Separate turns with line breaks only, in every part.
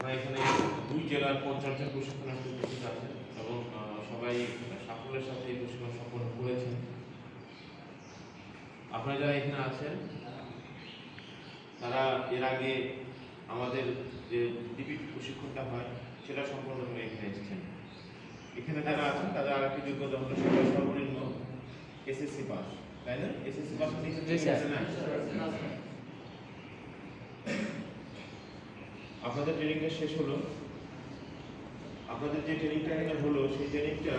আপনারা এখানে 2 জেলার 50 জন প্রশিক্ষণার্থী উপস্থিত আছেন এবং সবাই সাফল্যের সাথে এই প্রশিক্ষণ সম্পন্ন করেছেন। আপনারা যারা এখানে আছেন তারা এর আগে আমাদের যে ডিপি প্রশিক্ষণটা হয় সেটা সম্পন্ন করে এখানে এসেছেন। এখানে যারা আছেন তাদের আরেকটি যোগ্যতা হলো সবাই সর্বনিম্ন এসএসসি পাস, তাই না? এসএসসি পাস নিচে না? আপনাদের ট্রেনিংটা শেষ হলো। আপনাদের যে ট্রেনিংটা এখানে হলো সেই ট্রেনিংটা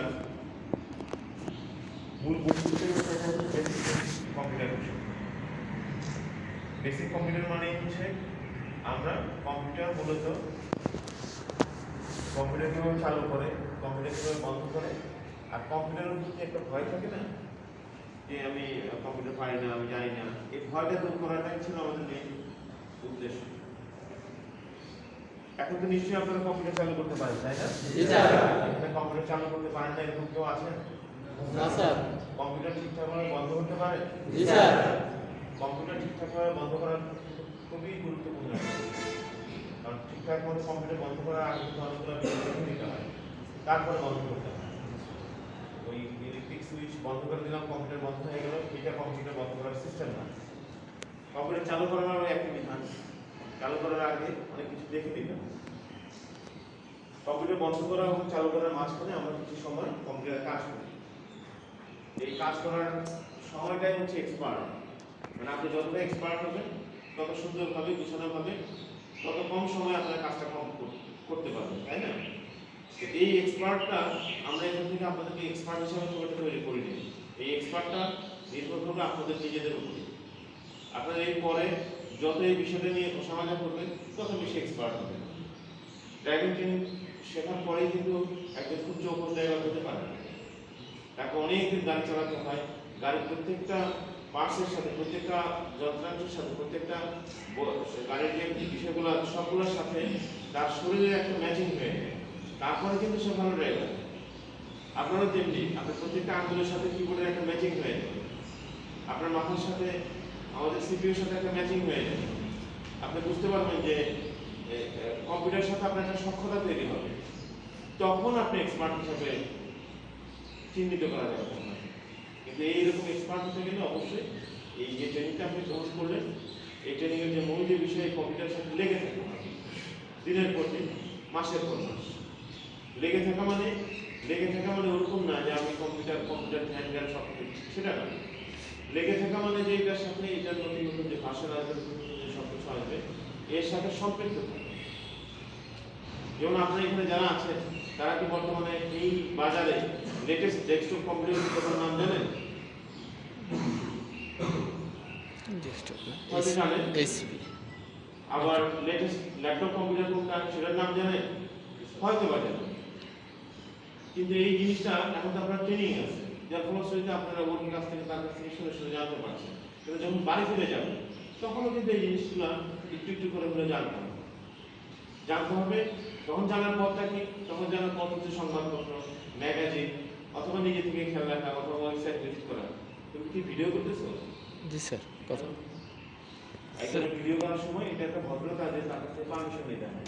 মূল বৈশিষ্ট্য হচ্ছে কম্পিউটার প্রশিক্ষণ। বেসিক কম্পিউটার মানে হচ্ছে আমরা কম্পিউটার মূলত কম্পিউটার কিভাবে চালু করে, কম্পিউটার কিভাবে বন্ধ করে, আর কম্পিউটারের প্রতি একটা ভয় থাকে না যে আমি কম্পিউটার পারি না, আমি জানি না, এই ভয়টা দূর করাটাই ছিল আমাদের মেইন উদ্দেশ্য। এখন তো নিশ্চয়ই আপনারা কম্পিউটার চালু করতে পারেন, তাই না? এখানে কম্পিউটার চালু করতে পারেন না এরকম কেউ আছেন?
না স্যার।
কম্পিউটার ঠিকঠাকভাবে বন্ধ করতে পারে?
জি স্যার।
কম্পিউটার ঠিকঠাকভাবে বন্ধ করা খুবই গুরুত্বপূর্ণ, কারণ ঠিকঠাক মতো কম্পিউটার বন্ধ করার আগে কিন্তু অনেকগুলো বিষয় নিতে হয়, তারপরে বন্ধ করতে হয়। ওই ইলেকট্রিক সুইচ বন্ধ করে দিলাম, কম্পিউটার বন্ধ হয়ে গেল, এটা কম্পিউটার বন্ধ করার সিস্টেম না। কম্পিউটার চালু করার একই বিধান, চালু করার আগে অনেক কিছু দেখে নিতে হবে। কম্পিউটার বন্ধ করা এবং চালু করার মাঝখানে আমরা কিছু সময় কম্পিউটারে কাজ করি। এই কাজ করার সময়টাই হচ্ছে এক্সপার্ট, মানে আপনি যতটা এক্সপার্ট হবেন তত সুন্দরভাবে গুছানোভাবে তত কম সময়ে আপনার কাজটা করতে পারবেন, তাই না? এই এক্সপার্টটা আমরা এখান থেকে আপনাদেরকে এক্সপার্ট হিসেবে তৈরি করি নিই। এই এক্সপার্টটা নির্ভর করবে আপনাদের নিজেদের উপরে। আপনারা এই পরে যত এই বিষয়টা নিয়ে সমাধান করবেন তত বেশি এক্সপার্ট হবেন। ড্রাইভিং ট্রেনিং শেখার পরেই কিন্তু একজন খুব চৌকস ড্রাইভার হতে পারে। তাকে অনেকদিন গাড়ি চালাতে হয়, গাড়ির প্রত্যেকটা পার্টসের সাথে, প্রত্যেকটা যন্ত্রাংশের সাথে, প্রত্যেকটা গাড়ির যে বিষয়গুলো সবগুলোর সাথে তার শরীরের একটা ম্যাচিং হয়ে যায়, তারপরে কিন্তু সে ভালো ড্রাইভার। আপনারও তেমনি, আপনার প্রত্যেকটা আঙ্গুলের সাথে কিবোর্ডের একটা ম্যাচিং হয়ে যাবে, আপনার মাথার সাথে আমাদের সিপিইউর সাথে একটা ম্যাচিং হয়ে যাবে। আপনি বুঝতে পারবেন যে কম্পিউটারের সাথে আপনার একটা সক্ষতা তৈরি হবে, তখন আপনি এক্সপার্ট হিসাবে চিহ্নিত করা যাবে। কিন্তু এইরকম এক্সপার্ট হতে গেলে অবশ্যই এই যে ট্রেনিংটা আপনি গ্রহণ করলেন, এই ট্রেনিংয়ের যে মূল যে বিষয় কম্পিউটারের সাথে লেগে থাকা, দিনের পর দিন, মাসের পর মাস লেগে থাকা মানে ওরকম না যে আমি কম্পিউটার ধ্যান জ্ঞান সব কিছু, সেটা না। লেগে থাকা মানে যে এটার সাথে এটার নতুন নতুন যে ভাষা আসবে, যে সব কিছু আসবে, এর সাথে সম্পৃক্ত থাকে। যেমন আপনার এখানে যারা আছেন তারা কি বর্তমানে এই বাজারে লেটেস্ট ডেস্কটপ কম্পিউটার নাম জানেন? আবার লেটেস্ট ল্যাপটপ কম্পিউটার কোনটা সেটার নাম জানেন? হয়তো বা জানেন। কিন্তু এই জিনিসটা এখন তো আপনার ট্রেনিং আছে, যার ফলশ্রুতিতে আপনারা ওর কাছ থেকে তার কাছ থেকে শুনে শুনে জানতে পারছেন। কিন্তু যখন বাড়ি ফিরে যাবেন তখনও কিন্তু এই জিনিসগুলো একটু একটু করে জানতে হবে। তখন জানার পথটা কি? তখন জানার পথ হচ্ছে সংবাদপত্র, ম্যাগাজিন, অথবা নিজে থেকে খেয়াল রাখা, অথবা ওয়েবসাইট ভিজিট করা। তুমি কি ভিডিও করতেছো?
জি স্যার। কথা
ভিডিও করার সময় এটা একটা ভদ্রতা যে তার কাছে পারমিশন নিতে হয়।